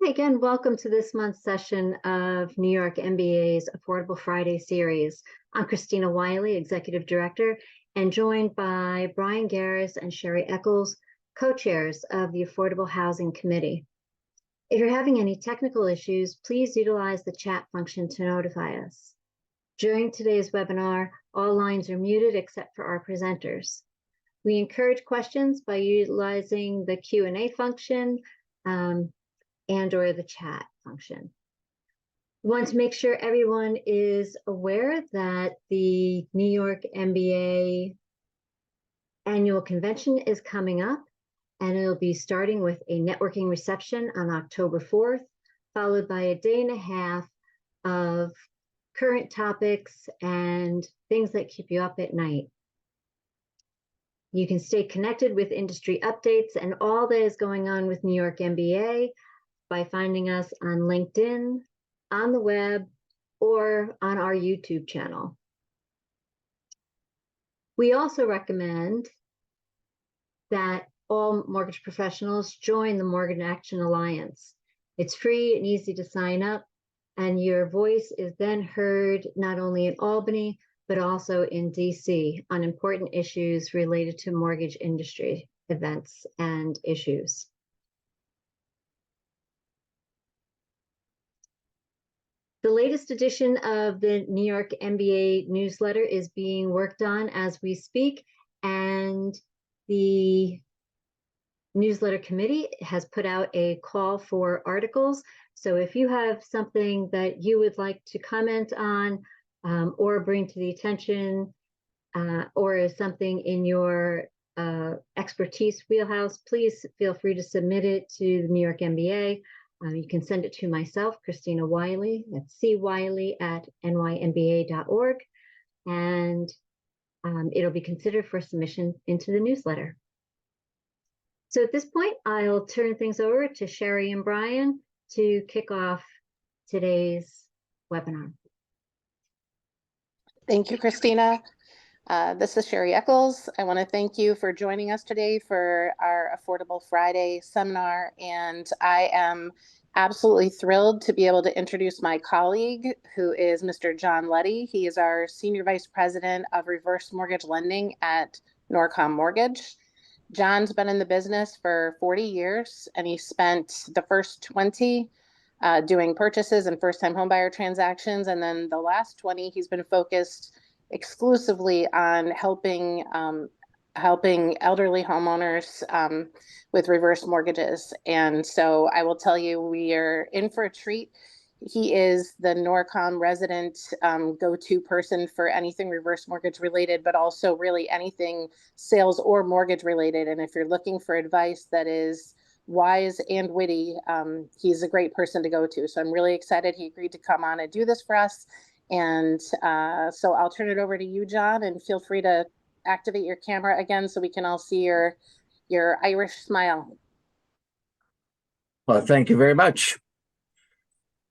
Again, welcome to this month's session of New York MBA's Affordable Friday series. I'm Christina Wiley, Executive Director, and joined by Brian Garris and Sherry Eccles, co-chairs of the Affordable Housing Committee. If you're having any technical issues, please utilize the chat function to notify us. During today's webinar, all lines are muted except for our presenters. We encourage questions by utilizing the Q&A function and or the chat function. We want to make sure everyone is aware that the New York MBA annual convention is coming up, and it'll be starting with a networking reception on October 4th, followed by a day and a half of current topics and things that keep you up at night. You can stay connected with industry updates and all that is going on with New York MBA by finding us on LinkedIn, on the web, or on our YouTube channel. We also recommend that all mortgage professionals join the Mortgage Action Alliance. It's free and easy to sign up, and your voice is then heard not only in Albany, but also in DC on important issues related to mortgage industry events and issues. The latest edition of the New York MBA newsletter is being worked on as we speak, and the newsletter committee has put out a call for articles. So if you have something that you would like to comment on or bring to the attention or is something in your expertise wheelhouse, please feel free to submit it to the New York MBA. You can send it to myself, Christina Wiley, that's cwiley@nymba.org, and it'll be considered for submission into the newsletter. So at this point, I'll turn things over to Sherry and Brian to kick off today's webinar. Thank you, Christina. This is Sherry Eccles. I want to thank you for joining us today for our Affordable Friday seminar, and I am absolutely thrilled to be able to introduce my colleague, who is Mr. John Luddy. He is our Senior Vice President of Reverse Mortgage Lending at NORCOM Mortgage. John's been in the business for 40 years, and he spent the first 20 doing purchases and first-time homebuyer transactions, and then the last 20 he's been focused exclusively on helping elderly homeowners with reverse mortgages. And so I will tell you, we are in for a treat. He is the NORCOM resident go-to person for anything reverse mortgage related, but also really anything sales or mortgage related. And if you're looking for advice that is wise and witty, he's a great person to go to. So I'm really excited he agreed to come on and do this for us. And so I'll turn it over to you, John, and feel free to activate your camera again so we can all see your Irish smile. Well, thank you very much.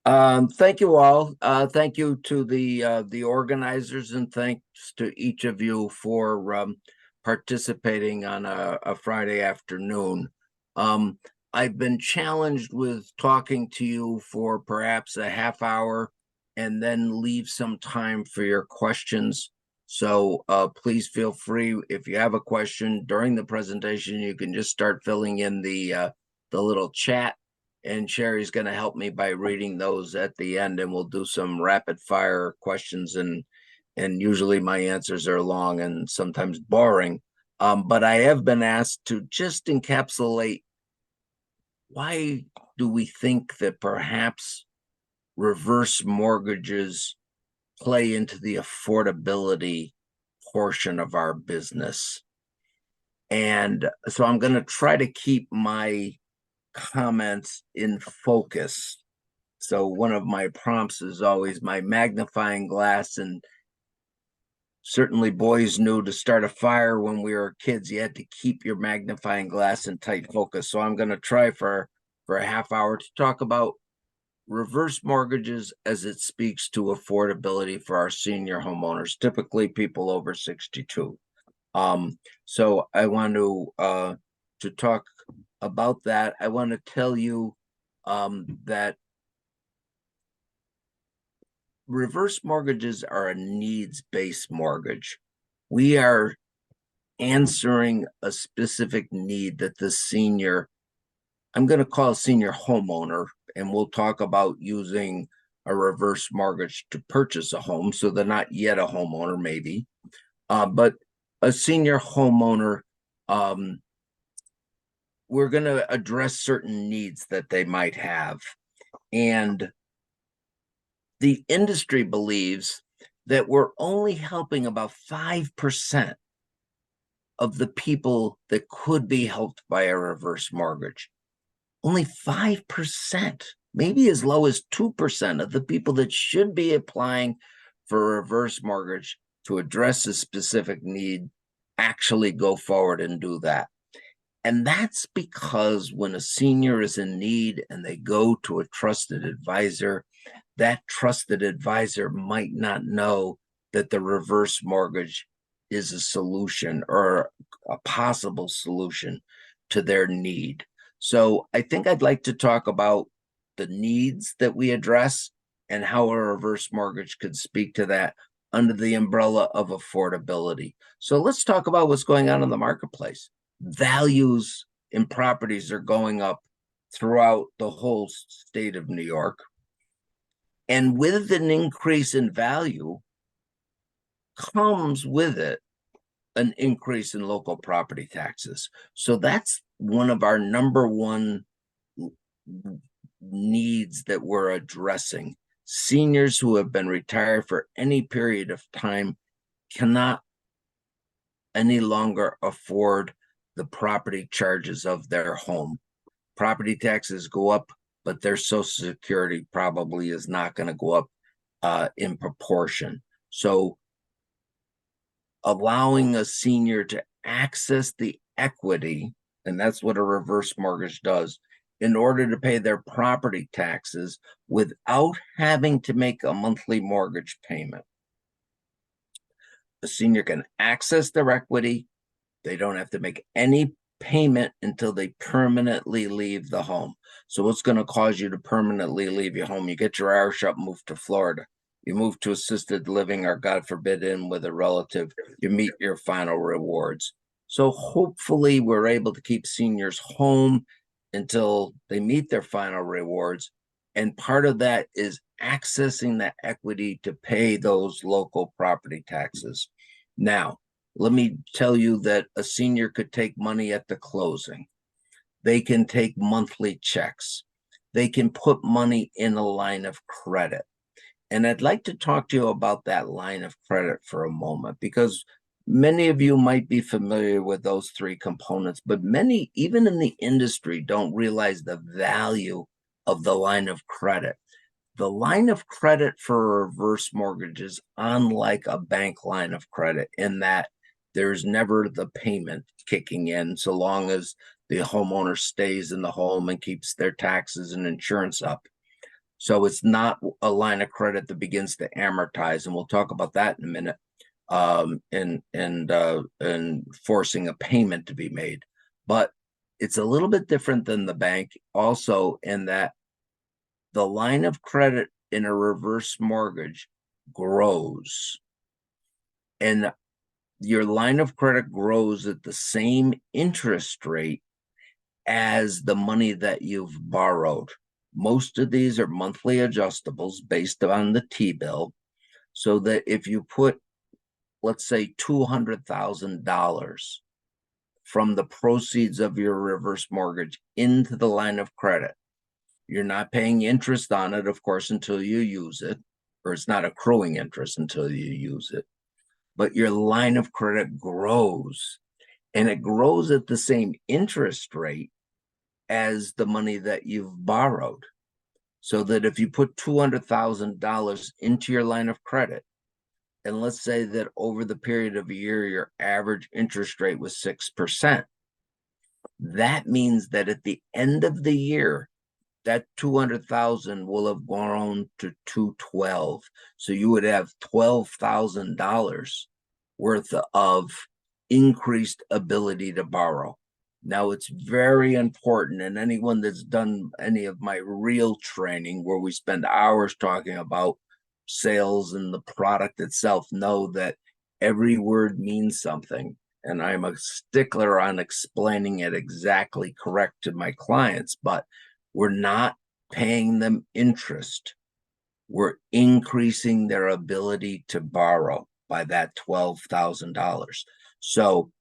Thank you all. Thank you to the organizers, and thanks to each of you for participating on a Friday afternoon. I've been challenged with talking to you for perhaps a half hour and then leave some time for your questions. So please feel free, if you have a question during the presentation, you can just start filling in the little chat, and Sherry's going to help me by reading those at the end, and we'll do some rapid fire questions, and usually my answers are long and sometimes boring. But I have been asked to just encapsulate, why do we think that perhaps reverse mortgages play into the affordability portion of our business? And so I'm going to try to keep my comments in focus. So one of my prompts is always my magnifying glass, and certainly boys knew to start a fire when we were kids, you had to keep your magnifying glass in tight focus. So I'm going to try for a half hour to talk about reverse mortgages as it speaks to affordability for our senior homeowners, typically people over 62. So I want to talk about that. I want to tell you that reverse mortgages are a needs-based mortgage. We are answering a specific need that the senior, I'm going to call a senior homeowner, and we'll talk about using a reverse mortgage to purchase a home. So they're not yet a homeowner, maybe, but a senior homeowner, we're going to address certain needs that they might have. And the industry believes that we're only helping about 5% of the people that could be helped by a reverse mortgage. Only 5%, maybe as low as 2% of the people that should be applying for a reverse mortgage to address a specific need actually go forward and do that. And that's because when a senior is in need and they go to a trusted advisor, that trusted advisor might not know that the reverse mortgage is a solution or a possible solution to their need. So I think I'd like to talk about the needs that we address and how a reverse mortgage could speak to that under the umbrella of affordability. So let's talk about what's going on in the marketplace. Values in properties are going up throughout the whole state of New York. And with an increase in value comes with it an increase in local property taxes. So that's one of our number one needs that we're addressing. Seniors who have been retired for any period of time cannot any longer afford the property charges of their home. Property taxes go up, but their Social Security probably is not going to go up in proportion. So allowing a senior to access the equity, and that's what a reverse mortgage does, in order to pay their property taxes without having to make a monthly mortgage payment. The senior can access their equity. They don't have to make any payment until they permanently leave the home. So what's going to cause you to permanently leave your home? You get your Irish up, move to Florida. You move to assisted living, or God forbid, in with a relative. You meet your final rewards. So hopefully we're able to keep seniors home until they meet their final rewards. And part of that is accessing that equity to pay those local property taxes. Now, let me tell you that a senior could take money at the closing. They can take monthly checks. They can put money in a line of credit. And I'd like to talk to you about that line of credit for a moment, because many of you might be familiar with those three components, but many, even in the industry, don't realize the value of the line of credit. The line of credit for a reverse mortgage is unlike a bank line of credit in that there's never the payment kicking in so long as the homeowner stays in the home and keeps their taxes and insurance up. So it's not a line of credit that begins to amortize, and we'll talk about that in a minute, and forcing a payment to be made. But it's a little bit different than the bank also in that the line of credit in a reverse mortgage grows. And your line of credit grows at the same interest rate as the money that you've borrowed. Most of these are monthly adjustables based on the T-bill, so that if you put, let's say, $200,000 from the proceeds of your reverse mortgage into the line of credit, you're not paying interest on it, of course, until you use it, or it's not accruing interest until you use it. But your line of credit grows, and it grows at the same interest rate as the money that you've borrowed. So that if you put $200,000 into your line of credit, and let's say that over the period of a year, your average interest rate was 6%, that means that at the end of the year, that 200,000 will have grown to 212. So you would have $12,000 worth of increased ability to borrow. Now, it's very important, and anyone that's done any of my real training where we spend hours talking about sales and the product itself know that every word means something. And I'm a stickler on explaining it exactly correct to my clients, but we're not paying them interest. We're increasing their ability to borrow by that $12,000. So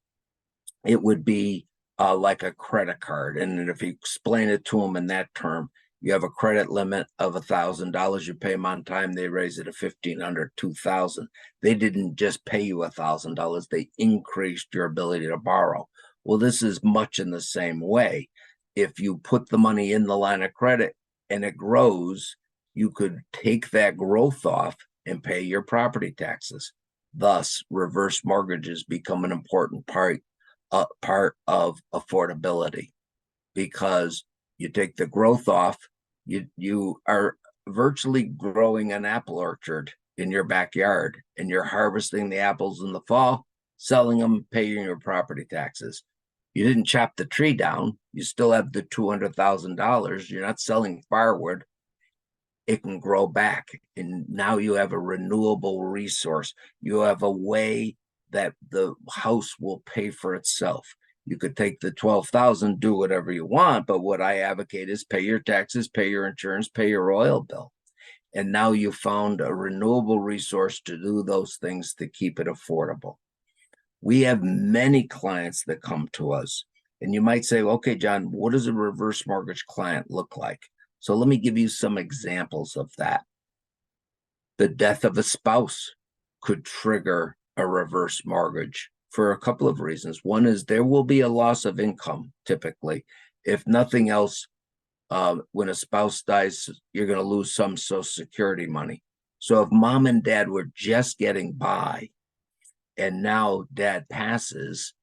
it would be like a credit card. And if you explain it to them in that term, you have a credit limit of $1,000. You pay them on time, they raise it to 1,500, 2,000. They didn't just pay you $1,000; they increased your ability to borrow. Well, this is much in the same way. If you put the money in the line of credit and it grows, you could take that growth off and pay your property taxes. Thus, reverse mortgages become an important part of affordability, because you take the growth off, you are virtually growing an apple orchard in your backyard, and you're harvesting the apples in the fall, selling them, paying your property taxes. You didn't chop the tree down. You still have the $200,000. You're not selling firewood. It can grow back, and now you have a renewable resource. You have a way that the house will pay for itself. You could take the 12,000, do whatever you want, but what I advocate is pay your taxes, pay your insurance, pay your oil bill. And now you found a renewable resource to do those things to keep it affordable. We have many clients that come to us, and you might say, okay, John, what does a reverse mortgage client look like? So let me give you some examples of that. The death of a spouse could trigger a reverse mortgage for a couple of reasons. One is there will be a loss of income, typically. If nothing else, when a spouse dies, you're going to lose some Social Security money. So if mom and dad were just getting by and now dad passes,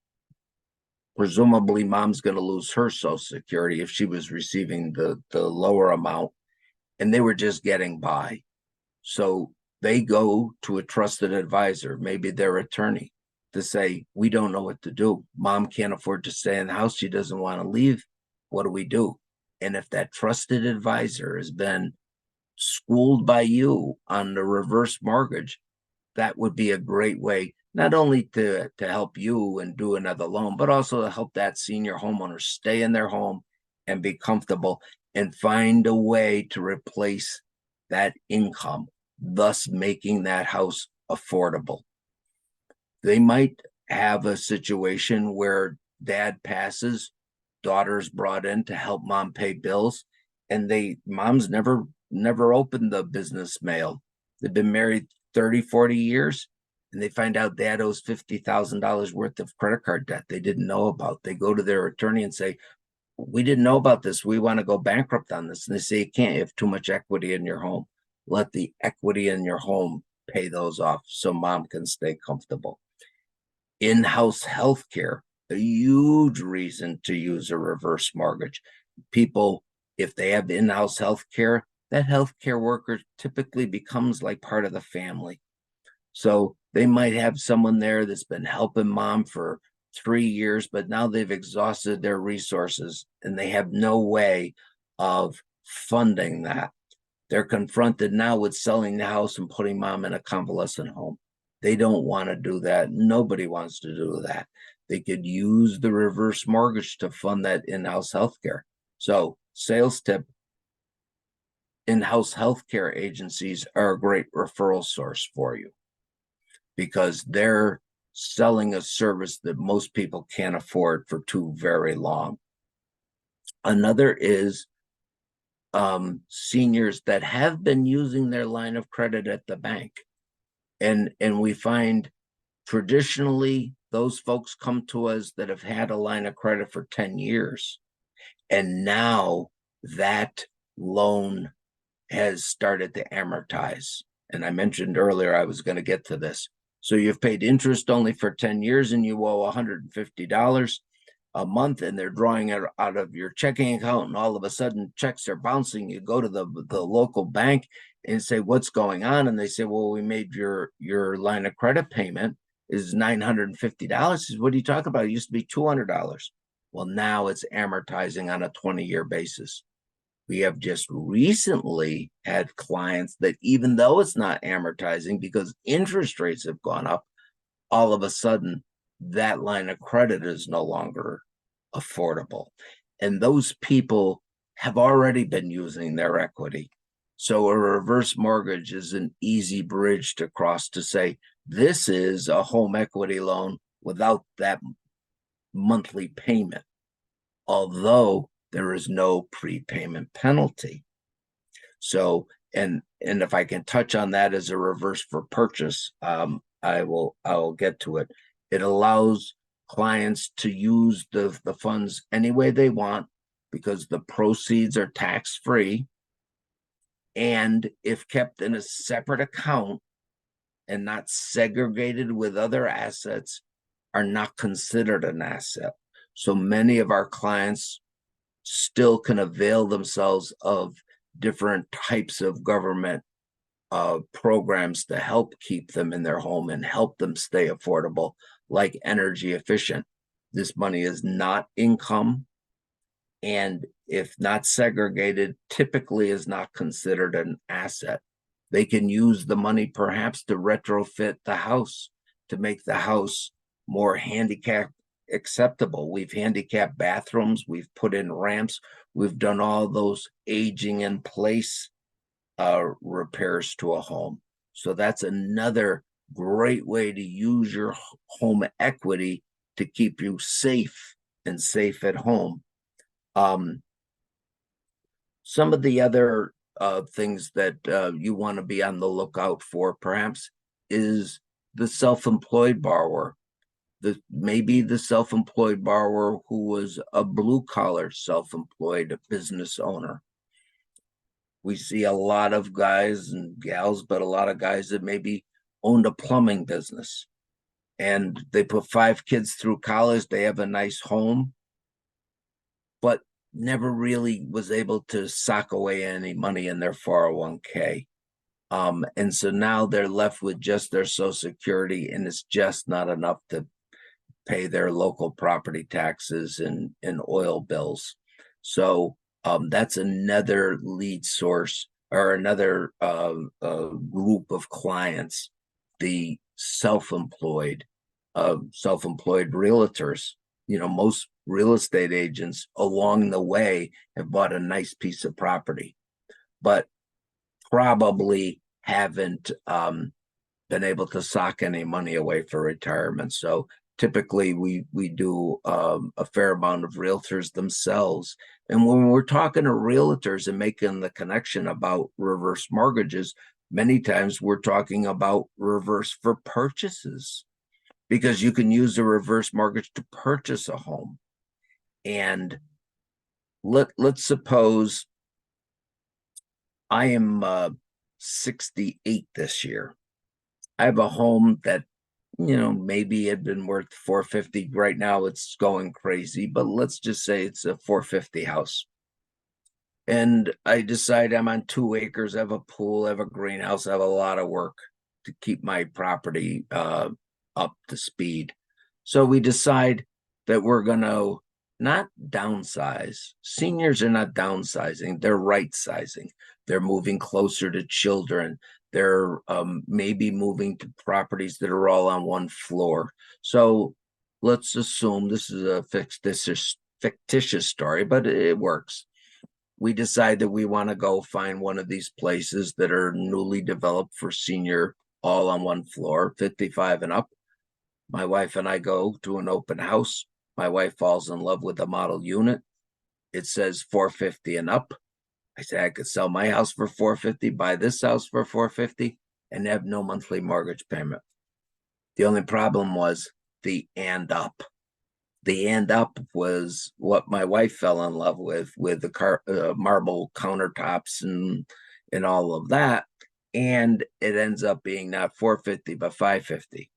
presumably mom's going to lose her Social Security if she was receiving the lower amount, and they were just getting by. So they go to a trusted advisor, maybe their attorney, to say, we don't know what to do. Mom can't afford to stay in the house. She doesn't want to leave. What do we do? And if that trusted advisor has been schooled by you on the reverse mortgage, that would be a great way, not only to help you and do another loan, but also to help that senior homeowner stay in their home and be comfortable and find a way to replace that income, thus making that house affordable. They might have a situation where dad passes, daughter's brought in to help mom pay bills, and mom's never opened the business mail. They've been married 30, 40 years, and they find out dad owes $50,000 worth of credit card debt they didn't know about. They go to their attorney and say, we didn't know about this. We want to go bankrupt on this. And they say, you can't. You have too much equity in your home. Let the equity in your home pay those off so mom can stay comfortable. In-house healthcare, a huge reason to use a reverse mortgage. People, if they have in-house healthcare, that healthcare worker typically becomes like part of the family. So they might have someone there that's been helping mom for 3 years, but now they've exhausted their resources and they have no way of funding that. They're confronted now with selling the house and putting mom in a convalescent home. They don't want to do that. Nobody wants to do that. They could use the reverse mortgage to fund that in-house healthcare. So, sales tip, in-house healthcare agencies are a great referral source for you because they're selling a service that most people can't afford for too very long. Another is seniors that have been using their line of credit at the bank. And we find traditionally those folks come to us that have had a line of credit for 10 years. And now that loan has started to amortize. And I mentioned earlier, I was going to get to this. So you've paid interest only for 10 years and you owe $150 a month, and they're drawing it out of your checking account, and all of a sudden checks are bouncing. You go to the local bank and say, what's going on? And they say, well, we made your line of credit payment is $950. What are you talking about? It used to be $200. Well, now it's amortizing on a 20-year basis. We have just recently had clients that, even though it's not amortizing because interest rates have gone up, all of a sudden that line of credit is no longer affordable. And those people have already been using their equity. So a reverse mortgage is an easy bridge to cross to say, this is a home equity loan without that monthly payment, although there is no prepayment penalty. So, and if I can touch on that as a reverse for purchase, I will get to it. It allows clients to use the funds any way they want because the proceeds are tax-free. And if kept in a separate account and not segregated with other assets, are not considered an asset. So many of our clients still can avail themselves of different types of government programs to help keep them in their home and help them stay affordable, like energy efficient. This money is not income, and if not segregated, typically is not considered an asset. They can use the money perhaps to retrofit the house, to make the house more handicap acceptable. We've handicapped bathrooms, we've put in ramps, we've done all those aging in place repairs to a home. So that's another great way to use your home equity to keep you safe and safe at home. Some of the other things that you want to be on the lookout for perhaps is the self-employed borrower. Maybe the self-employed borrower who was a blue-collar self-employed business owner. We see a lot of guys and gals, but a lot of guys that maybe owned a plumbing business and they put 5 kids through college. They have a nice home, but never really was able to sock away any money in their 401k. And so now they're left with just their Social Security, and it's just not enough to pay their local property taxes and oil bills. So that's another lead source or another group of clients, the self-employed realtors. You know, most real estate agents along the way have bought a nice piece of property, but probably haven't been able to sock any money away for retirement. So typically we do a fair amount of realtors themselves. And when we're talking to realtors and making the connection about reverse mortgages, many times we're talking about reverse for purchases, because you can use a reverse mortgage to purchase a home. And let's suppose I am 68 this year. I have a home that, you know, maybe had been worth 450. Right now it's going crazy, but let's just say it's a 450 house. And I decide I'm on 2 acres, I have a pool, I have a greenhouse, I have a lot of work to keep my property up to speed. So we decide that we're going to not downsize. Seniors are not downsizing, they're right sizing. They're moving closer to children. They're maybe moving to properties that are all on one floor. So let's assume this is a fictitious story, but it works. We decide that we want to go find one of these places that are newly developed for senior, all on one floor, 55 and up. My wife and I go to an open house. My wife falls in love with the model unit. It says 450 and up. I say I could sell my house for 450, buy this house for 450, and have no monthly mortgage payment. The only problem was the and up. The and up was what my wife fell in love with the marble countertops and all of that. And it ends up being not 450, but 550.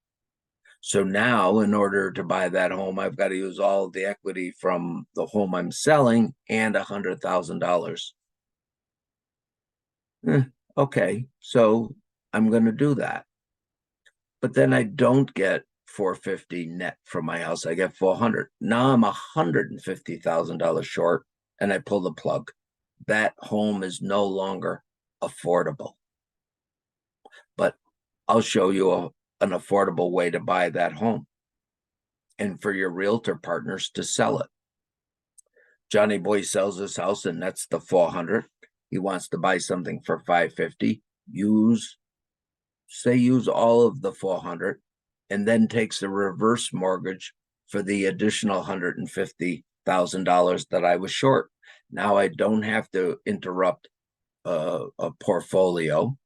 So now, in order to buy that home, I've got to use all of the equity from the home I'm selling and $100,000. Okay, so I'm going to do that. But then I don't get 450 net from my house. I get 400. Now I'm $150,000 short, and I pull the plug. That home is no longer affordable. But I'll show you an affordable way to buy that home, and for your realtor partners to sell it. Johnny Boy sells his house, and that's the 400. He wants to buy something for 550. Use all of the 400, and then takes a reverse mortgage for the additional $150,000 that I was short. Now I don't have to interrupt a portfolio,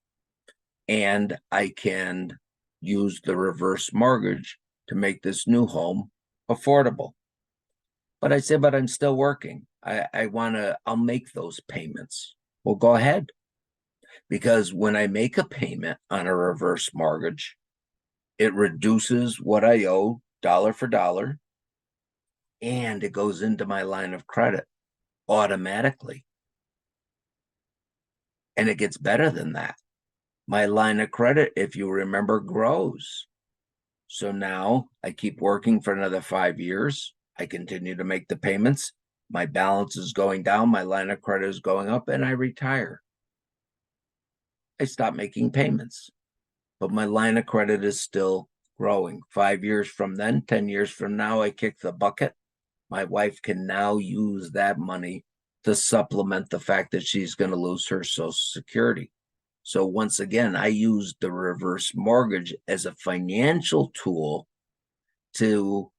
and I can use the reverse mortgage to make this new home affordable. But I said, but I'm still working. I'll make those payments. Well, go ahead. Because when I make a payment on a reverse mortgage, it reduces what I owe dollar for dollar, and it goes into my line of credit automatically. And it gets better than that. My line of credit, if you remember, grows. So now I keep working for another 5 years. I continue to make the payments. My balance is going down. My line of credit is going up, and I retire. I stop making payments, but my line of credit is still growing. 5 years from then, 10 years from now, I kick the bucket. My wife can now use that money to supplement the fact that she's going to lose her Social Security. So once again, I use the reverse mortgage as a financial tool to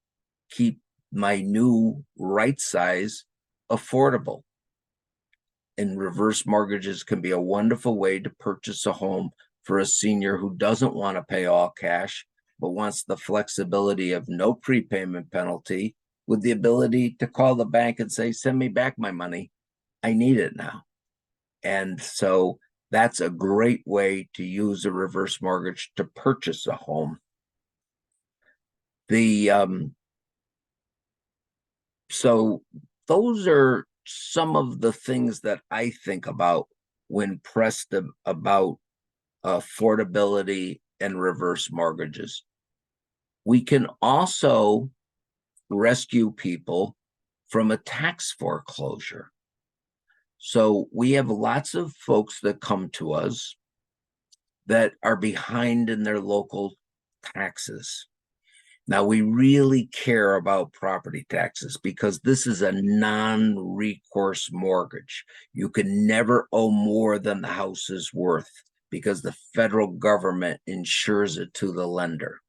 keep my new right size affordable. And reverse mortgages can be a wonderful way to purchase a home for a senior who doesn't want to pay all cash, but wants the flexibility of no prepayment penalty, with the ability to call the bank and say, send me back my money. I need it now. And so that's a great way to use a reverse mortgage to purchase a home. So those are some of the things that I think about when pressed about affordability and reverse mortgages. We can also rescue people from a tax foreclosure. So we have lots of folks that come to us that are behind in their local taxes. Now, we really care about property taxes because this is a non-recourse mortgage. You can never owe more than the house is worth because the federal government insures it to the lender.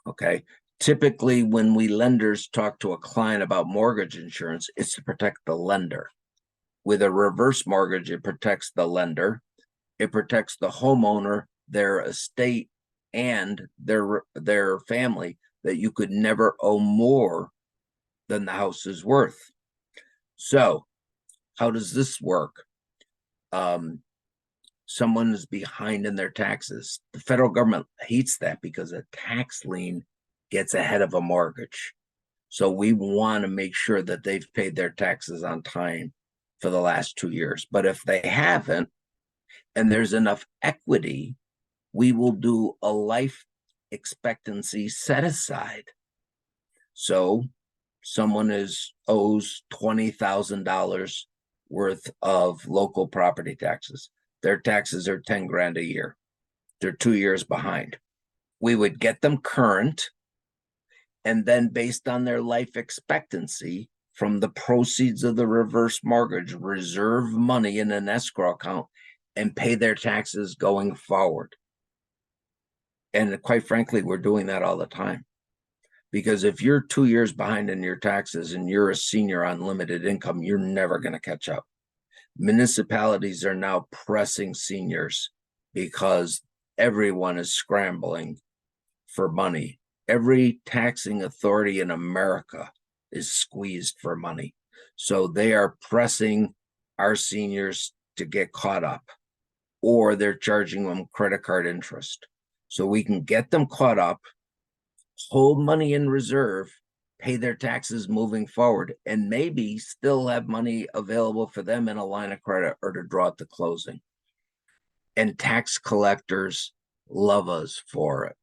Okay. Typically, when we lenders talk to a client about mortgage insurance, it's to protect the lender. With a reverse mortgage, it protects the lender. It protects the homeowner, their estate, and their family, that you could never owe more than the house is worth. So how does this work? Someone is behind in their taxes. The federal government hates that because a tax lien gets ahead of a mortgage. So we want to make sure that they've paid their taxes on time for the last 2 years. But if they haven't, and there's enough equity, we will do a life expectancy set aside. So someone owes $20,000 worth of local property taxes. Their taxes are 10 grand a year. They're 2 years behind. We would get them current, and then based on their life expectancy, from the proceeds of the reverse mortgage, reserve money in an escrow account and pay their taxes going forward. And quite frankly, we're doing that all the time. Because if you're 2 years behind in your taxes and you're a senior on limited income, you're never going to catch up. Municipalities are now pressing seniors because everyone is scrambling for money. Every taxing authority in America is squeezed for money. So they are pressing our seniors to get caught up, or they're charging them credit card interest. So we can get them caught up, hold money in reserve, pay their taxes moving forward, and maybe still have money available for them in a line of credit or to draw at the closing. And tax collectors love us for it,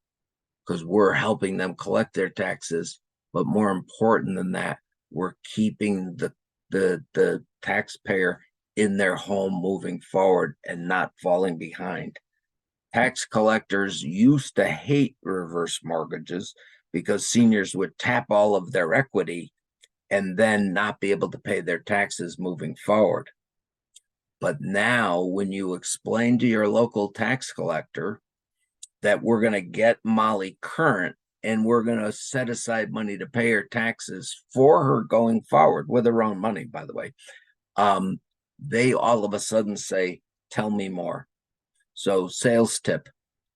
because we're helping them collect their taxes. But more important than that, we're keeping the taxpayer in their home moving forward and not falling behind. Tax collectors used to hate reverse mortgages because seniors would tap all of their equity and then not be able to pay their taxes moving forward. But now, when you explain to your local tax collector that we're going to get Molly current and we're going to set aside money to pay her taxes for her going forward with her own money, by the way, they all of a sudden say, tell me more. So sales tip,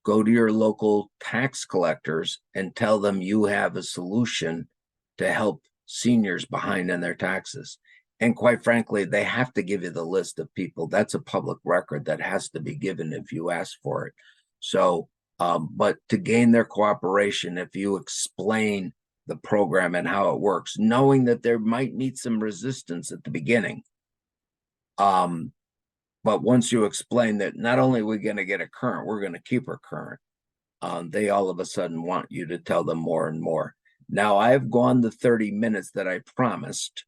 go to your local tax collectors and tell them you have a solution to help seniors behind in their taxes. And quite frankly, they have to give you the list of people. That's a public record that has to be given if you ask for it. So, but to gain their cooperation, if you explain the program and how it works, knowing that there might meet some resistance at the beginning, but once you explain that not only are we going to get her current, we're going to keep her current, they all of a sudden want you to tell them more and more. Now, I've gone the 30 minutes that I promised.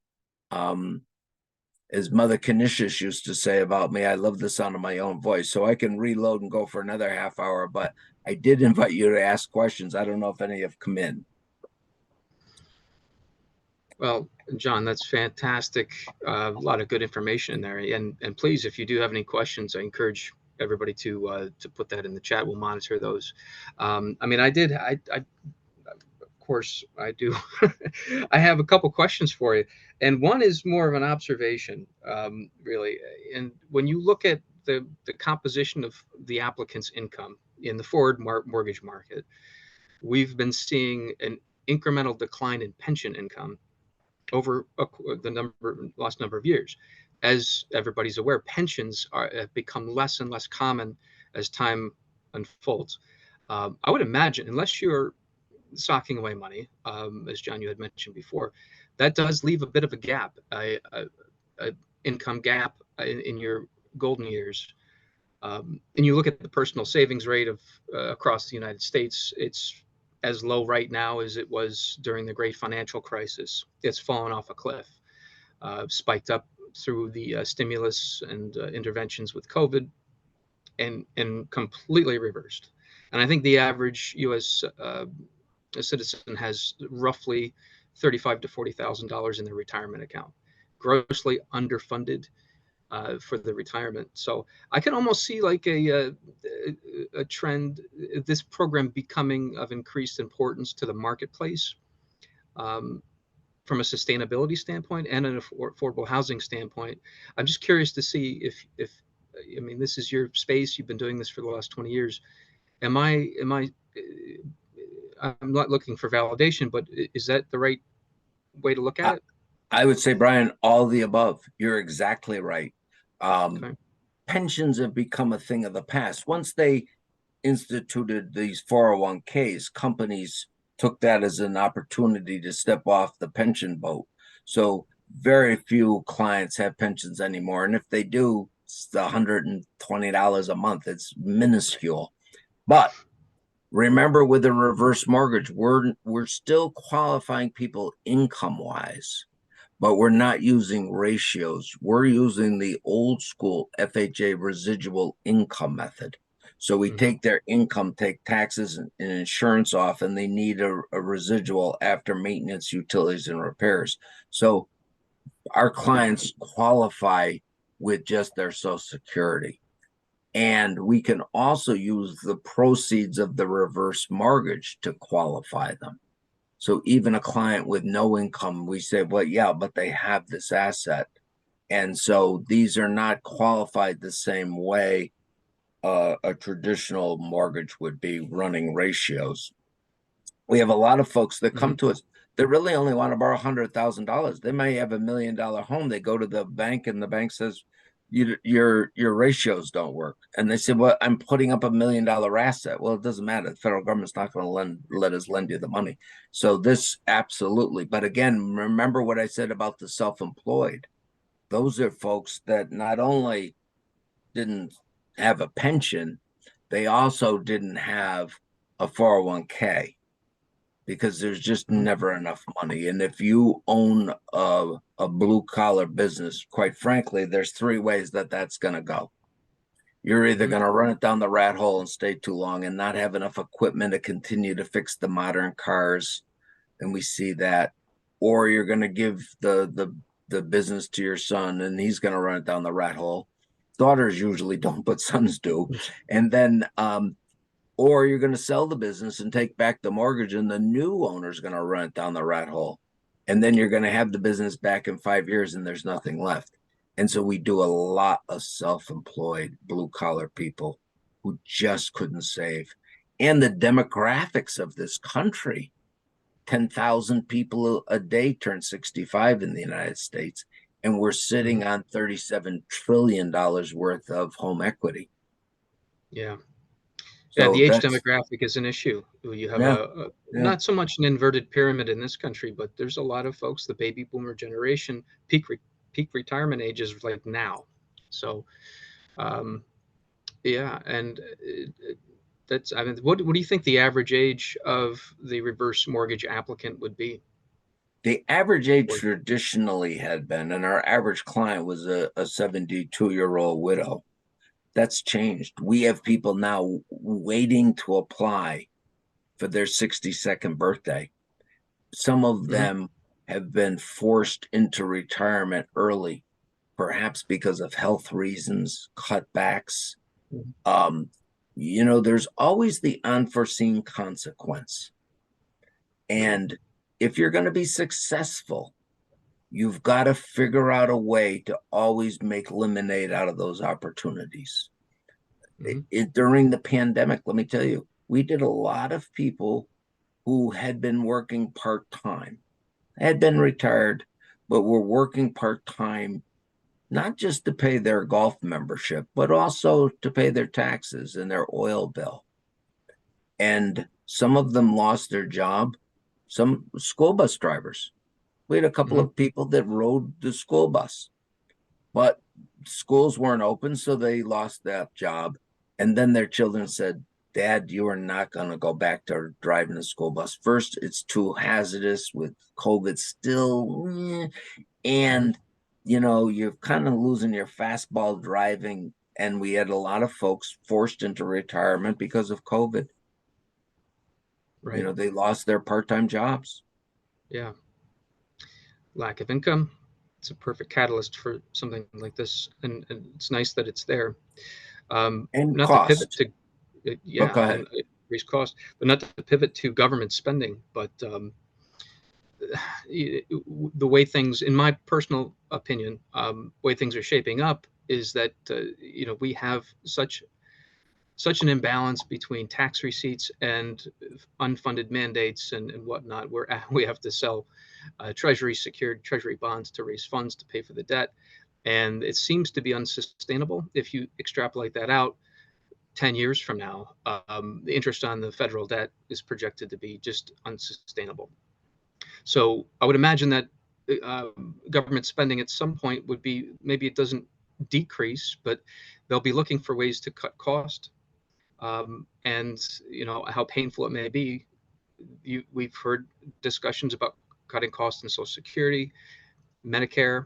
As Mother Canisius used to say about me, I love the sound of my own voice, so I can reload and go for another half hour, but I did invite you to ask questions. I don't know if any have come in. Well, John, that's fantastic. A lot of good information in there. And please, if you do have any questions, I encourage everybody to put that in the chat. We'll monitor those. I mean, I of course, I do. I have a couple questions for you, and one is more of an observation, really. And when you look at the composition of the applicant's income in the forward mortgage market, we've been seeing an incremental decline in pension income over the last number of years. As everybody's aware, pensions have become less and less common as time unfolds. I would imagine, unless you're socking away money, as John, you had mentioned before, that does leave a bit of a gap, a income gap in your golden years. And you look at the personal savings rate of across the United States, it's as low right now as it was during the great financial crisis. It's fallen off a cliff, spiked up through the stimulus and interventions with COVID, and completely reversed. And I think the average U.S. Citizen has roughly $35,000 to $40,000 in their retirement account, grossly underfunded for the retirement. So I can almost see like a trend, this program becoming of increased importance to the marketplace, from a sustainability standpoint and an affordable housing standpoint. I'm just curious to see if I mean, this is your space. You've been doing this for the last 20 years. I'm not looking for validation, but is that the right way to look at it? I would say, Brian, all the above. You're exactly right. Okay. Pensions have become a thing of the past. Once they instituted these 401ks, companies took that as an opportunity to step off the pension boat. So very few clients have pensions anymore. And if they do, it's $120 a month. It's minuscule. But remember, with a reverse mortgage, we're still qualifying people income-wise, but we're not using ratios. We're using the old school FHA residual income method. So we take their income, take taxes and insurance off, and they need a residual after maintenance, utilities, and repairs. So our clients qualify with just their Social Security. And we can also use the proceeds of the reverse mortgage to qualify them. So even a client with no income, we say, well, yeah, but they have this asset. And so these are not qualified the same way a traditional mortgage would be, running ratios. We have a lot of folks that come to us that really only want to borrow $100,000. They may have $1 million home. They go to the bank and the bank says, your ratios don't work. And they say, well, I'm putting up $1 million asset. Well, it doesn't matter. The federal government's not going to let us lend you the money. So this absolutely. But again, remember what I said about the self-employed. Those are folks that not only didn't have a pension, they also didn't have a 401k because there's just never enough money. And if you own a blue collar business, quite frankly, there's three ways that that's going to go. You're either going to run it down the rat hole and stay too long and not have enough equipment to continue to fix the modern cars, and we see that, or you're going to give the business to your son and he's going to run it down the rat hole. Daughters usually don't, but sons do. And then or you're going to sell the business and take back the mortgage, and the new owner is going to run it down the rat hole. And then you're going to have the business back in 5 years and there's nothing left. And so we do a lot of self-employed blue collar people who just couldn't save. And the demographics of this country, 10,000 people a day turn 65 in the United States. And we're sitting on $37 trillion worth of home equity. Yeah. So yeah, the age demographic is an issue. You have not so much an inverted pyramid in this country, but there's a lot of folks, the baby boomer generation, peak retirement age is like now. So, yeah, and that's, I mean, what do you think the average age of the reverse mortgage applicant would be? The average age traditionally had been, and our average client was a 72-year-old widow. That's changed. We have people now waiting to apply for their 62nd birthday. Some of them have been forced into retirement early, perhaps because of health reasons, cutbacks. There's always the unforeseen consequence. And if you're going to be successful, you've got to figure out a way to always make lemonade out of those opportunities. During the pandemic, let me tell you, we did a lot of people who had been working part-time, had been retired, but were working part-time, not just to pay their golf membership, but also to pay their taxes and their oil bill. And some of them lost their job. Some school bus drivers. We had a couple of people that rode the school bus, but schools weren't open, so they lost that job. And then their children said, Dad, you are not going to go back to driving the school bus. First, it's too hazardous with COVID still. And, you're kind of losing your fastball driving. And we had a lot of folks forced into retirement because of COVID. Right. They lost their part-time jobs. Yeah. Lack of income. It's a perfect catalyst for something like this. And it's nice that it's there. And not cost. To pivot to, and increase cost, but not to pivot to government spending. But the way things, in my personal opinion, way things are shaping up is that we have such an imbalance between tax receipts and unfunded mandates and whatnot, where we have to sell secured treasury bonds to raise funds to pay for the debt. And it seems to be unsustainable. If you extrapolate that out 10 years from now, the interest on the federal debt is projected to be just unsustainable. So I would imagine that government spending at some point would be, maybe it doesn't decrease, but they'll be looking for ways to cut cost. And how painful it may be. We've heard discussions about cutting costs in Social Security, Medicare.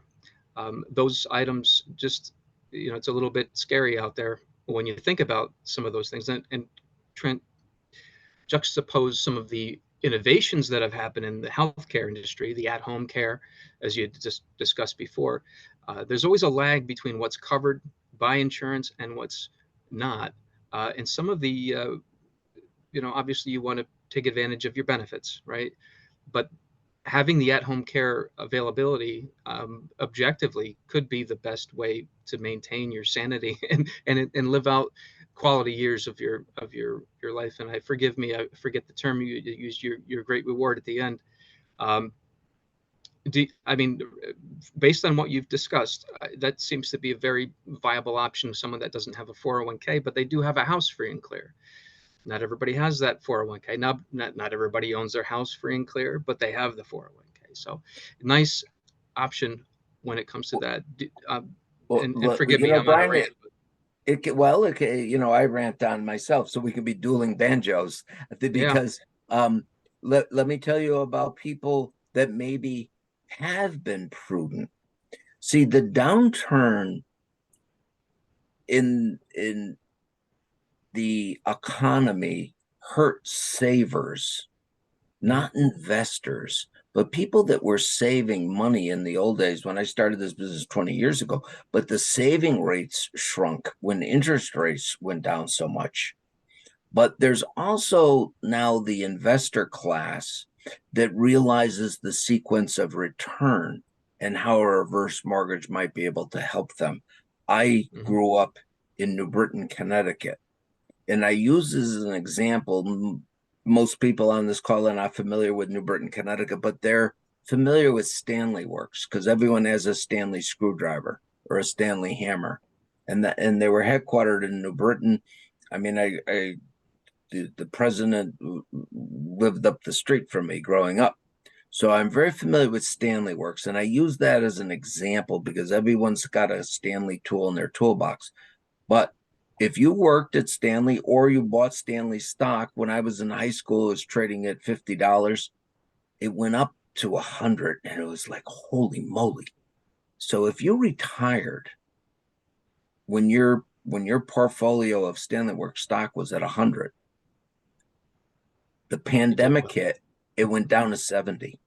Those items just, it's a little bit scary out there when you think about some of those things and juxtapose some of the innovations that have happened in the healthcare industry, the at-home care, as you just discussed before. There's always a lag between what's covered by insurance and what's not. And some of the, obviously you want to take advantage of your benefits, right? But having the at-home care availability objectively could be the best way to maintain your sanity and live out quality years of your life. And I forget the term you used, your great reward at the end. Based on what you've discussed, that seems to be a very viable option. Someone that doesn't have a 401k, but they do have a house free and clear. Not everybody has that 401k. Not everybody owns their house free and clear, but they have the 401k. So nice option when it comes to that. And forgive me, I'm Brian, well, I rant on myself, so we could be dueling banjos because let me tell you about people that maybe have been prudent. See, the downturn in the economy hurt savers, not investors, but people that were saving money in the old days when I started this business 20 years ago. But the saving rates shrunk when interest rates went down so much. But there's also now the investor class that realizes the sequence of return and how a reverse mortgage might be able to help them. I grew up in New Britain, Connecticut, and I use this as an example. Most people on this call are not familiar with New Britain, Connecticut, but they're familiar with Stanley Works because everyone has a Stanley screwdriver or a Stanley hammer, and they were headquartered in New Britain. I mean, the president lived up the street from me growing up, so I'm very familiar with Stanley Works, and I use that as an example because everyone's got a Stanley tool in their toolbox. But if you worked at Stanley or you bought Stanley stock, when I was in high school, it was trading at $50. It went up to 100, and it was like, holy moly. So if you retired when your portfolio of Stanley Works stock was at 100, the pandemic hit, it went down to 70.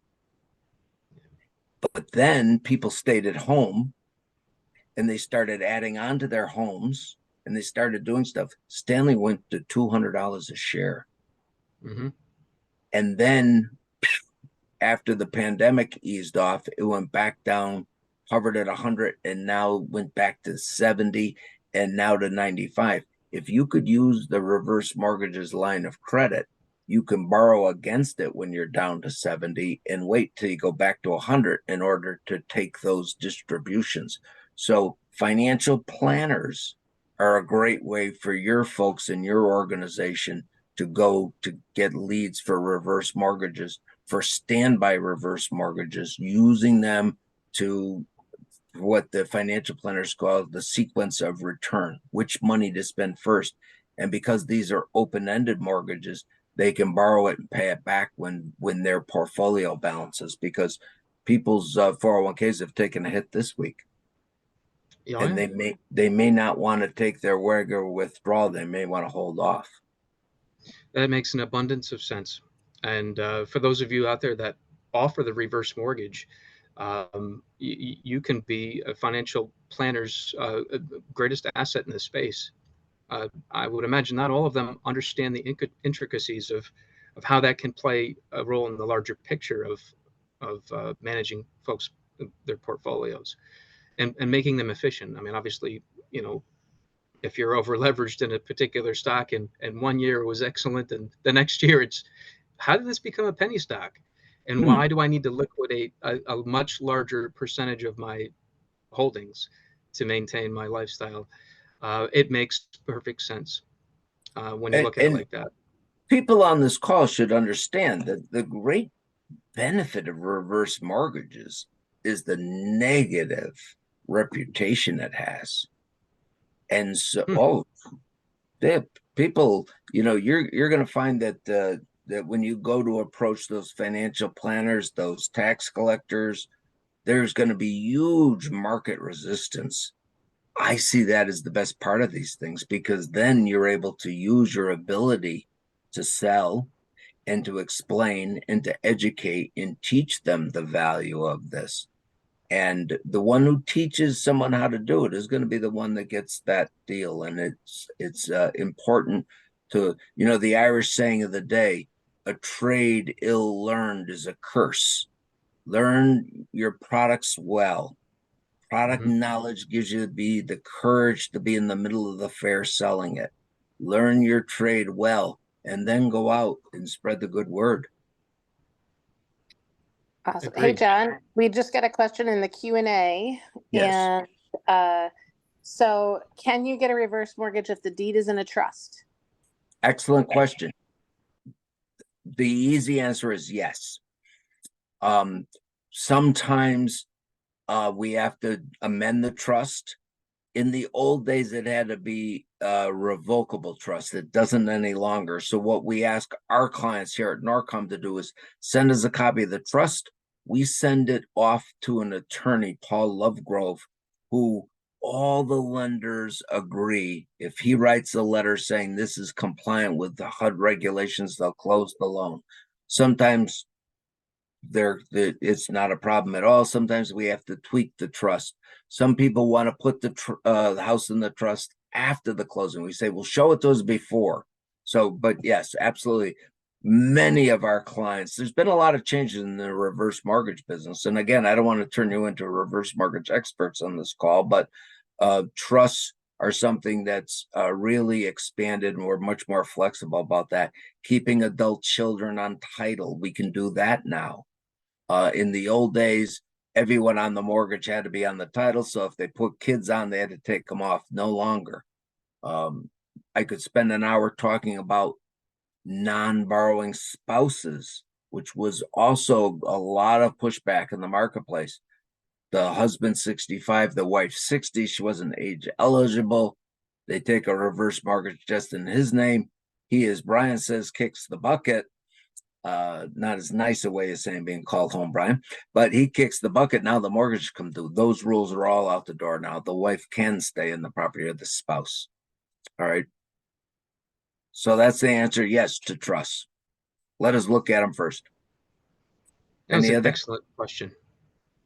But then people stayed at home and they started adding on to their homes and they started doing stuff. Stanley went to $200 a share. And then after the pandemic eased off, it went back down, hovered at 100, and now went back to 70 and now to 95. If you could use the reverse mortgages line of credit, you can borrow against it when you're down to 70 and wait till you go back to 100 in order to take those distributions. So financial planners are a great way for your folks in your organization to go to get leads for reverse mortgages, for standby reverse mortgages, using them to what the financial planners call the sequence of return, which money to spend first. And because these are open-ended mortgages, they can borrow it and pay it back when their portfolio balances, because people's 401ks have taken a hit this week. And they may not want to take their regular withdrawal. They may want to hold off. That makes an abundance of sense. And for those of you out there that offer the reverse mortgage, you can be a financial planner's greatest asset in this space. I would imagine not all of them understand the intricacies of how that can play a role in the larger picture of managing folks, their portfolios, and making them efficient. I mean, obviously, if you're over leveraged in a particular stock and 1 year was excellent and the next year it's, how did this become a penny stock? And why do I need to liquidate a much larger percentage of my holdings to maintain my lifestyle? It makes perfect sense when you look at it like that. People on this call should understand that the great benefit of reverse mortgages is the negative reputation it has. And so, people, you're going to find that that when you go to approach those financial planners, those tax collectors, there's going to be huge market resistance. I see that as the best part of these things, because then you're able to use your ability to sell and to explain and to educate and teach them the value of this. And the one who teaches someone how to do it is going to be the one that gets that deal. And it's important to, the Irish saying of the day, a trade ill learned is a curse. Learn your products well. Product knowledge gives you the courage to be in the middle of the fair selling it. Learn your trade well, and then go out and spread the good word. Awesome. Hey, John, we just got a question in the Q&A. Yes. And so can you get a reverse mortgage if the deed is in a trust? Excellent question. The easy answer is yes. Sometimes we have to amend the trust In the old days, it had to be a revocable trust. It doesn't any longer. So what we ask our clients here at Norcom to do is send us a copy of the trust. We send it off to an attorney, Paul Lovegrove, who all the lenders agree. If he writes a letter saying this is compliant with the HUD regulations, they'll close the loan. Sometimes it's not a problem at all. Sometimes we have to tweak the trust. Some people want to put the house in the trust after the closing. We say, well, show it to us before. So, but yes, absolutely. Many of our clients, there's been a lot of changes in the reverse mortgage business. And again, I don't want to turn you into reverse mortgage experts on this call, but trusts are something that's really expanded, and we're much more flexible about that. Keeping adult children on title, we can do that now. In the old days, everyone on the mortgage had to be on the title. So if they put kids on, they had to take them off. No longer. I could spend an hour talking about non-borrowing spouses, which was also a lot of pushback in the marketplace. The husband 65, the wife 60, she wasn't age eligible. They take a reverse mortgage just in his name. He, as Brian says, kicks the bucket. Not as nice a way as saying being called home, Brian, but he kicks the bucket. Now the mortgage come due. Those rules are all out the door now. The wife can stay in the property of the spouse. All right. So that's the answer. Yes, to trust. Let us look at them first. That was an excellent question.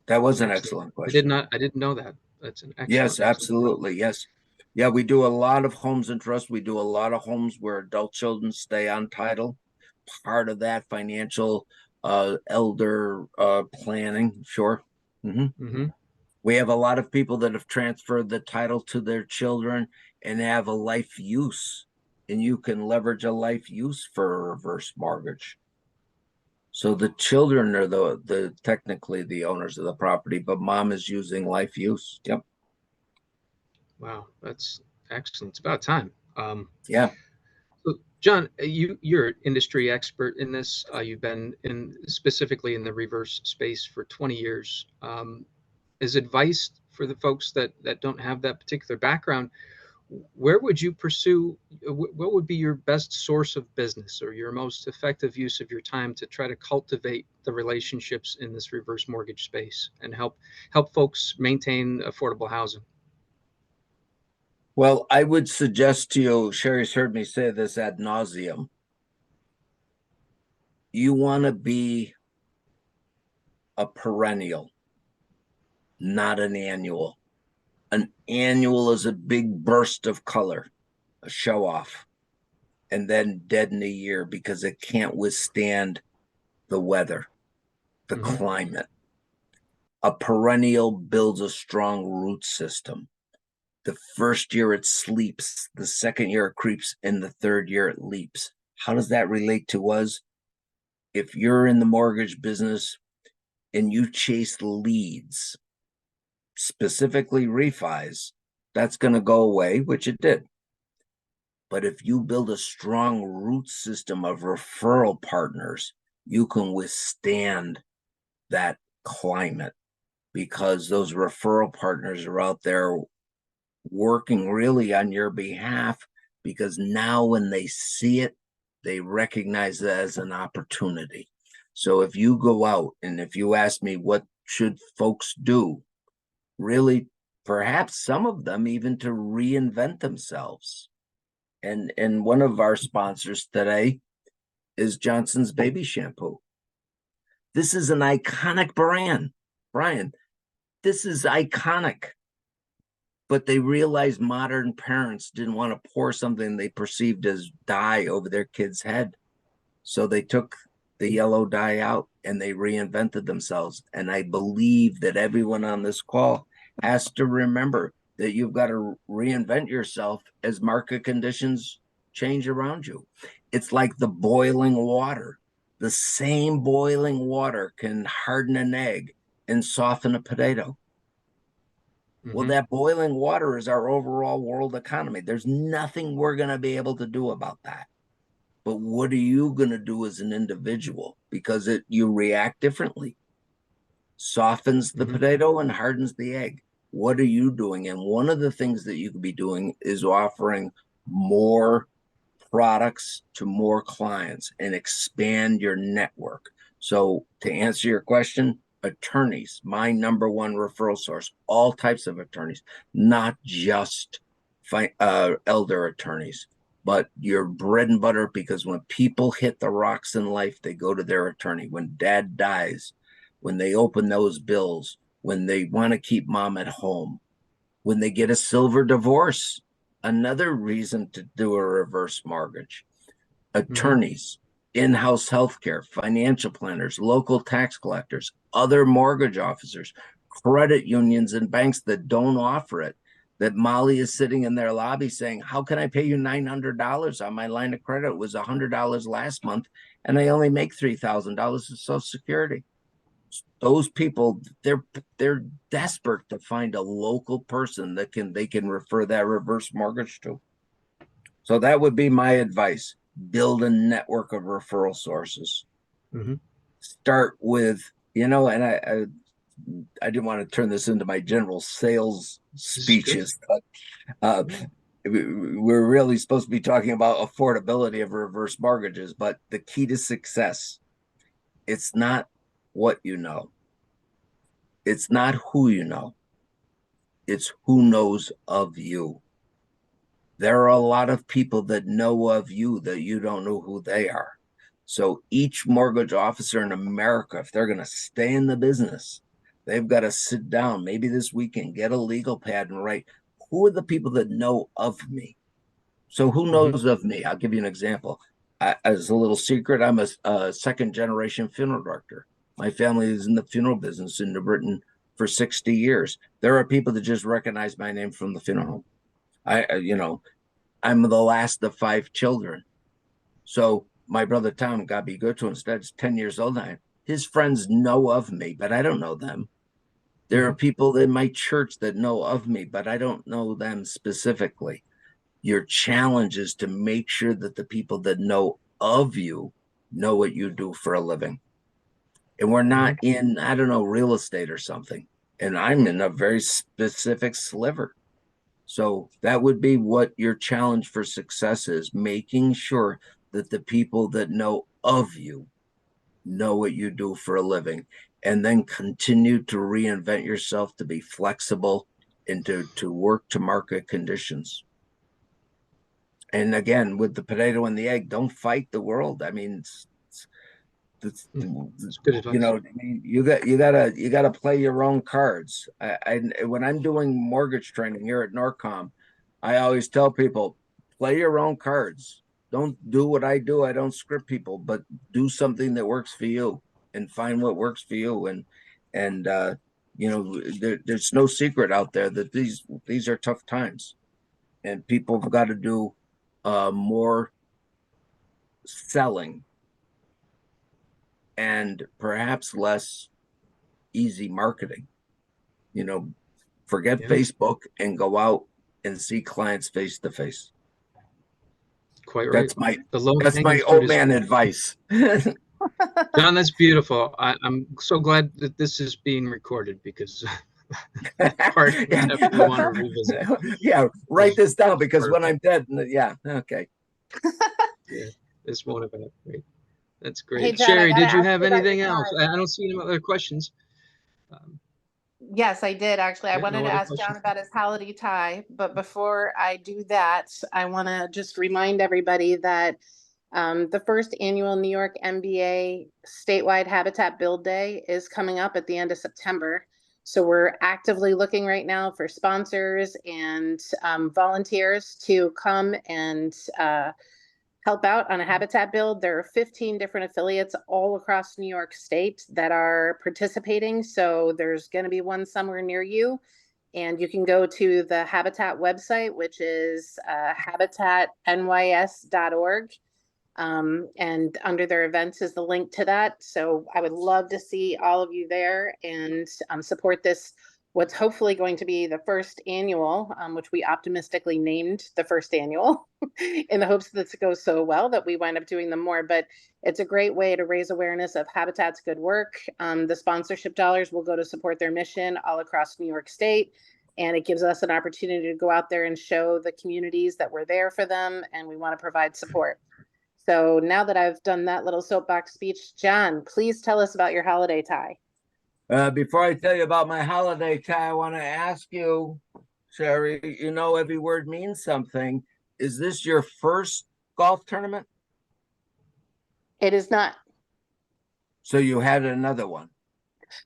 That was an excellent question. I didn't know that. That's an excellent. Yes, absolutely. Yes. Yeah, we do a lot of homes in trust. We do a lot of homes where adult children stay on title. Part of that financial elder planning. Sure. We have a lot of people that have transferred the title to their children and have a life use, and you can leverage a life use for a reverse mortgage. So the children are the technically the owners of the property, but mom is using life use. Yep. Wow, that's excellent. It's about time. Yeah. So John, you're an industry expert in this. You've been specifically in the reverse space for 20 years. As advice for the folks that don't have that particular background, where would you pursue? What would be your best source of business or your most effective use of your time to try to cultivate the relationships in this reverse mortgage space and help folks maintain affordable housing? Well, I would suggest to you, Sherry's heard me say this ad nauseum. You want to be a perennial, not an annual. An annual is a big burst of color, a show off, and then dead in a year because it can't withstand the weather, the climate. A perennial builds a strong root system. The first year it sleeps, the second year it creeps, and the third year it leaps. How does that relate to us? If you're in the mortgage business and you chase leads, specifically refis, that's going to go away, which it did. But if you build a strong root system of referral partners, you can withstand that climate because those referral partners are out there working really on your behalf, because now when they see it, they recognize it as an opportunity. So if you go out and if you ask me what should folks do, really, perhaps some of them even to reinvent themselves. And one of our sponsors today is Johnson's Baby Shampoo. This is an iconic brand, Brian. This is iconic. But they realized modern parents didn't want to pour something they perceived as dye over their kid's head. So they took the yellow dye out and they reinvented themselves. And I believe that everyone on this call has to remember that you've got to reinvent yourself as market conditions change around you. It's like the boiling water. The same boiling water can harden an egg and soften a potato. Well, that boiling water is our overall world economy. There's nothing we're going to be able to do about that. But what are you going to do as an individual? Because you react differently. Softens the potato and hardens the egg. What are you doing? And one of the things that you could be doing is offering more products to more clients and expand your network. So to answer your question, attorneys, my number one referral source, all types of attorneys, not just elder attorneys, but your bread and butter, because when people hit the rocks in life, they go to their attorney. When dad dies, when they open those bills, when they want to keep mom at home, when they get a silver divorce, another reason to do a reverse mortgage. Attorneys, in-house healthcare, financial planners, local tax collectors, other mortgage officers, credit unions and banks that don't offer it, that Molly is sitting in their lobby saying, how can I pay you $900 on my line of credit? It was $100 last month, and I only make $3,000 of Social Security. Those people, they're desperate to find a local person that they can refer that reverse mortgage to. So that would be my advice. Build a network of referral sources. Start with, and I didn't want to turn this into my general sales speeches, but we're really supposed to be talking about affordability of reverse mortgages. But the key to success, it's not what you know. It's not who you know. It's who knows of you. There are a lot of people that know of you that you don't know who they are. So each mortgage officer in America, if they're going to stay in the business, they've got to sit down, maybe this weekend, get a legal pad and write, who are the people that know of me? So who knows of me? I'll give you an example. As a little secret, I'm a second generation funeral director. My family is in the funeral business in New Britain for 60 years. There are people that just recognize my name from the funeral home. I'm the last of 5 children. So my brother Tom, God be good to him, is 10 years old now. His friends know of me, but I don't know them. There are people in my church that know of me, but I don't know them specifically. Your challenge is to make sure that the people that know of you know what you do for a living. And we're not in, I don't know, real estate or something. And I'm in a very specific sliver. So that would be what your challenge for success is, making sure that the people that know of you know what you do for a living, and then continue to reinvent yourself to be flexible and to work to market conditions. And again, with the potato and the egg, don't fight the world. I mean, it's good advice. You gotta play your own cards. When I'm doing mortgage training here at Norcom, I always tell people, play your own cards. Don't do what I do. I don't script people, but do something that works for you and find what works for you. And there's no secret out there that these are tough times, and people have got to do more selling and perhaps less easy marketing. Forget Facebook and go out and see clients face to face. Quite right. That's my old man advice. John, that's beautiful. I'm so glad that this is being recorded, because part definitely want to revisit. Yeah, write this down, because when I'm dead, yeah, okay. Yeah, this one about great. That's great. Hey, John, Sherry, did you have anything else? I don't see any other questions. Yes, I did actually. I wanted no to other ask questions? John about his holiday tie, but before I do that, I want to just remind everybody that the first annual New York NYMBA statewide Habitat Build Day is coming up at the end of September. So we're actively looking right now for sponsors and volunteers to come and help out on a habitat build. There are 15 different affiliates all across New York State that are participating. So there's going to be one somewhere near you. And you can go to the Habitat website, which is habitatnys.org. And under their events is the link to that. So I would love to see all of you there and support this, what's hopefully going to be the first annual, which we optimistically named the first annual in the hopes that it goes so well that we wind up doing them more. But it's a great way to raise awareness of Habitat's good work. The sponsorship dollars will go to support their mission all across New York State. And it gives us an opportunity to go out there and show the communities that we're there for them and we want to provide support. So now that I've done that little soapbox speech, John, please tell us about your holiday tie. Before I tell you about my holiday tie, I want to ask you, Sherry, you know, every word means something. Is this your first golf tournament? It is not. So you had another one.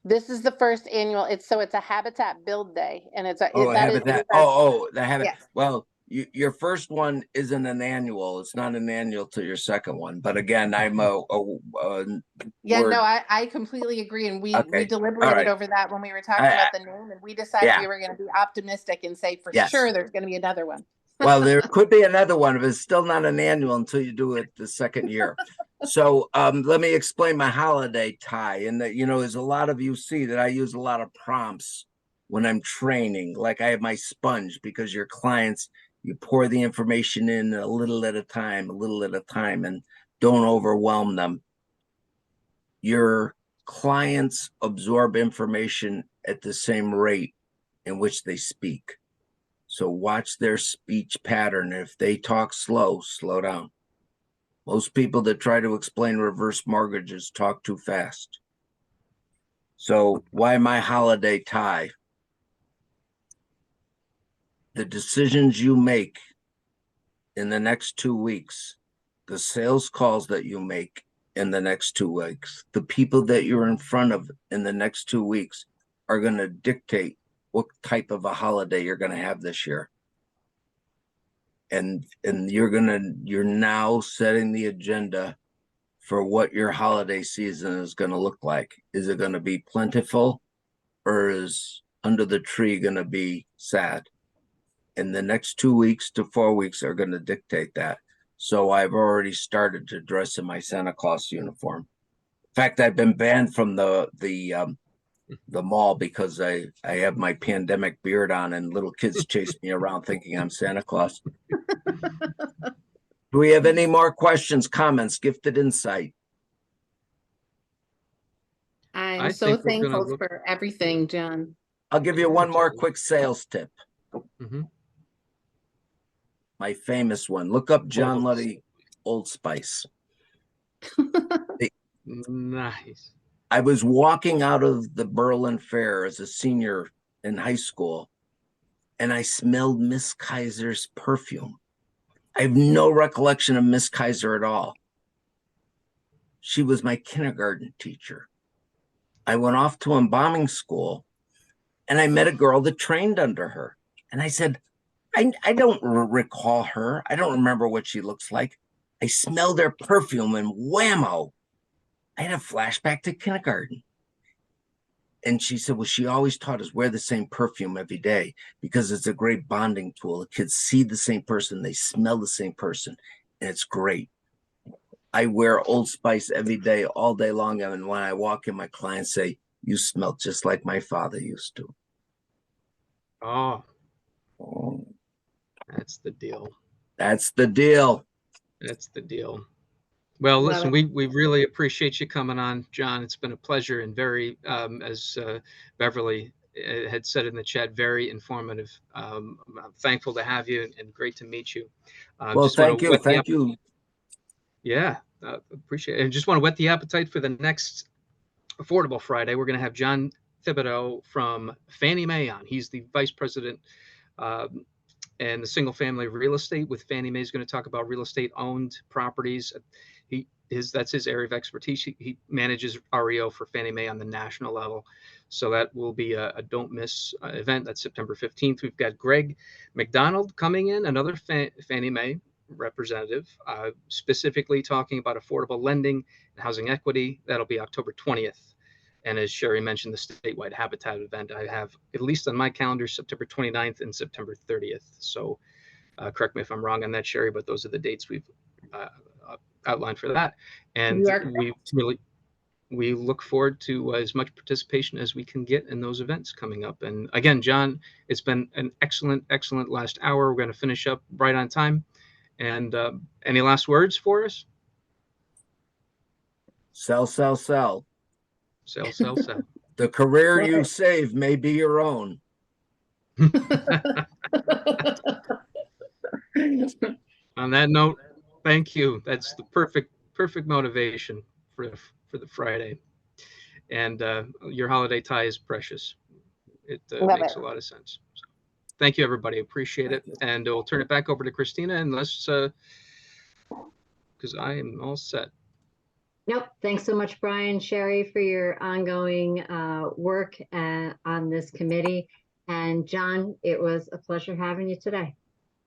This is the first annual. It's a habitat build day, and it's a Oh, that is habitat. our, The habitat. yes. Well, your first one isn't an annual. It's not an annual to your second one. But again, I'm Yeah, word. no, I completely agree, and we Okay. deliberated All right. over that when we were talking about the name, and we decided Yeah. we were going to be optimistic and say for Yes. sure there's going to be another one. Well, there could be another one, but it's still not an annual until you do it the second year. So let me explain my holiday tie. And that, you know, as a lot of you see that I use a lot of prompts when I'm training. Like I have my sponge, because your clients, you pour the information in a little at a time, and don't overwhelm them. Your clients absorb information at the same rate in which they speak. So watch their speech pattern. If they talk slow, slow down. Most people that try to explain reverse mortgages talk too fast. So why my holiday tie? The decisions you make in the next 2 weeks, the sales calls that you make in the next 2 weeks, the people that you're in front of in the next 2 weeks are going to dictate what type of a holiday you're going to have this year. And you're now setting the agenda for what your holiday season is going to look like. Is it going to be plentiful, or is under the tree going to be sad? And the next 2 weeks to 4 weeks are going to dictate that. So I've already started to dress in my Santa Claus uniform. In fact, I've been banned from the mall because I have my pandemic beard on and little kids chase me around thinking I'm Santa Claus. Do we have any more questions, comments, gifted insight? I'm I so think we're gonna thankful look- for everything, John. I'll give you one more quick sales tip. Mhm. My famous one. Look up John Oh. Luddy Old Spice. Nice. I was walking out of the Berlin Fair as a senior in high school, and I smelled Miss Kaiser's perfume. I have no recollection of Miss Kaiser at all. She was my kindergarten teacher. I went off to embalming school, and I met a girl that trained under her. And I said, I don't recall her. I don't remember what she looks like. I smelled her perfume, and whammo, I had a flashback to kindergarten. And she said, well, she always taught us wear the same perfume every day because it's a great bonding tool. The kids see the same person, they smell the same person, and it's great. I wear Old Spice every day, all day long. And when I walk in, my clients say, you smell just like my father used to. Oh, Oh, that's the deal. that's the deal. That's the deal. Well, Love listen, it. we really appreciate you coming on, John. It's been a pleasure and very, as Beverly had said in the chat, very informative. I'm thankful to have you and great to meet you. Well, Just want thank to you. whet Thank you. Yeah, appreciate it. And just want to whet the appetite for the next Affordable Friday. We're going to have John Thibodeau from Fannie Mae on. He's the vice president and the single family real estate with Fannie Mae. Is going to talk about real estate owned properties. That's his area of expertise. He manages REO for Fannie Mae on the national level. So that will be a don't miss event. That's September 15th. We've got Greg McDonald coming in, another Fannie Mae representative, specifically talking about affordable lending and housing equity. That'll be October 20th. And as Sherry mentioned, the statewide habitat event I have, at least on my calendar, September 29th and September 30th. So correct me if I'm wrong on that, Sherry, but those are the dates we've outlined for that. And we look forward to as much participation as we can get in those events coming up. And again, John, it's been an excellent last hour. We're going to finish up right on time. And any last words for us? Sell, sell, sell. Sell, sell, sell. The career you save may be your own. On that note, thank you. That's the perfect motivation for the Friday. And your holiday tie is precious. It Love makes it. a lot of sense. So, thank you, everybody. Appreciate it. And we'll turn it back over to Christina, unless because I am all set. Nope. Thanks so much, Brian, Sherry, for your ongoing work on this committee. And John, it was a pleasure having you today.